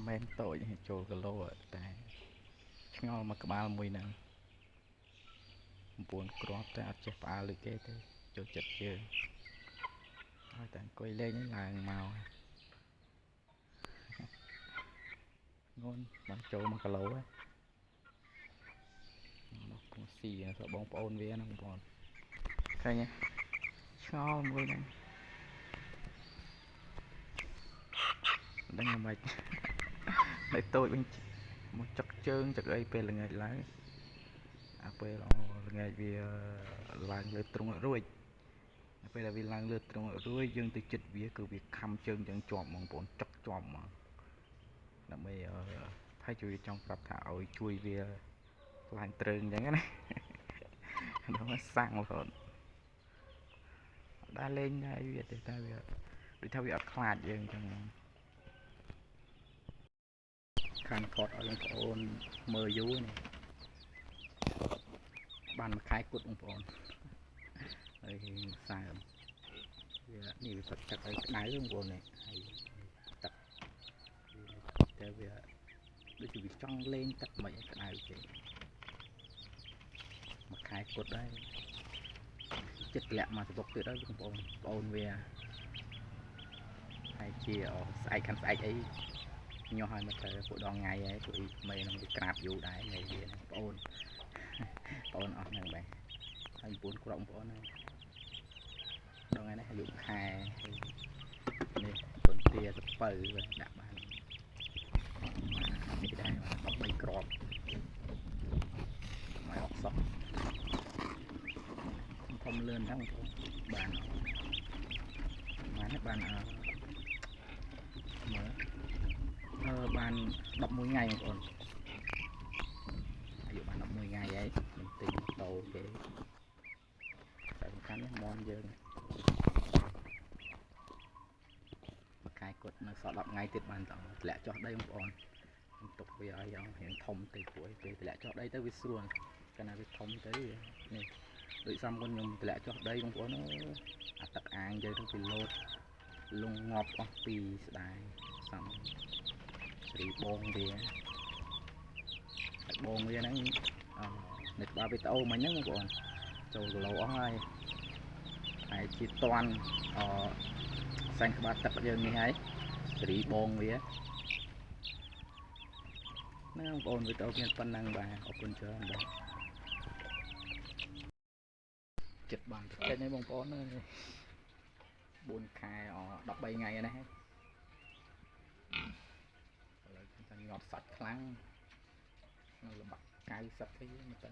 men tộiចូលគីឡូតែឆ្ងល់មកក្បាលមួយហ្នឹង9គ្រាប់តែអត់ចេះផ្អើលដូចគេទេចូលចិត្តជើងហើយតែអង្គុយលេងឡើងមកងន់បានចូល1គីឡូហើយនោះគង់ស៊ីទៅបងប្អូនវាហ្នឹងបងឃើញឆ្ងល់មួយហ្នឹងដឹងយ៉ាងម៉េចនៅតូចវិញមកចឹកជើងចឹកអីពេលល្ងាចឡើងអាពេលល្ងាចវាឡើងលើទ្រុងរួចពេលដែលវាឡើងលើទ្រុងរួចយើងទៅចិត្តវាគឺវាខំជើងចឹងជាប់បងប្អូនចឹកជាប់មកដើម្បីថាជួយចង់ប្រាប់ថាឲ្យជួយវាឡើងទ្រើងចឹងណានោះសាំងបងដែរលេងដែរវាតែវាដូចថាវាអត់ខ្លាចយើងចឹងខាងថតឲ្យបងប្អូនមើលយូរនេះបានមួយខែគត់បងប្អូនហើយសើមវានេះវាទឹកទឹកឲ្យក្តៅបងប្អូននេះហើយទឹកតែវាដូចជាវាចង់លេងទឹកមិនឲ្យក្តៅទេមួយខែគត់ដែរចិត្តលាក់មកសបុកទៀតហើយបងប្អូនវាហើយជាស្អែកខាន់ស្អែកអីញាស់ឲ្យមកទៅពួកដងថ្ងៃហើយពួកអ៊ីមេនឹងវាក្រាបយូរដែរថ្ងៃវាបងប្អូនអស់ហ្នឹងដែរហើយ9គ្រាប់បងប្អូនហើយដងថ្ងៃនេះអាយុខែនេះកូនទាសពៅដាក់បាននេះដែរ13គ្រាប់មកអត់សោះធំលឿនហ្នឹងបងប្អូនបានបានមើលបាន11ថ្ងៃបងប្អូនអាយុបាន11ថ្ងៃហើយមិនទិញម៉ូតូទេតែសំខាន់នេះមន់យើងមួយខែគាត់នៅសល់10ថ្ងៃទៀតបានតម្លាក់ចោះដីបងប្អូនខ្ញុំទុកវាឲ្យរៀងធំទៅព្រោះពេលតម្លាក់ចោះដីទៅវាស្រួលកាលណាវាធំទៅនេះដូចសំគុណខ្ញុំតម្លាក់ចោះដីបងប្អូនអាទឹកអាងយើងទៅពីលោតលងងាប់អស់ពីស្ដាយសំស្រីបងវាហើយបងវាហ្នឹងនៅក្បាលវីដេអូមិញហ្នឹងបងប្អូនចូលគីឡូអស់ហើយហើយជាតន់សែនក្បាលទឹកយើងនេះហើយស្រីបងវាហ្នឹងបងប្អូនវីដេអូមានប៉ុណ្ណឹងបាទអរគុណច្រើនបាទចិត្តបានតិចនេះបងប្អូន4ខែ13ថ្ងៃនេះឥឡូវខ្ញុំថាញាត់សាច់ខ្លាំងនៅល្បាក់90ទេមើលទៅ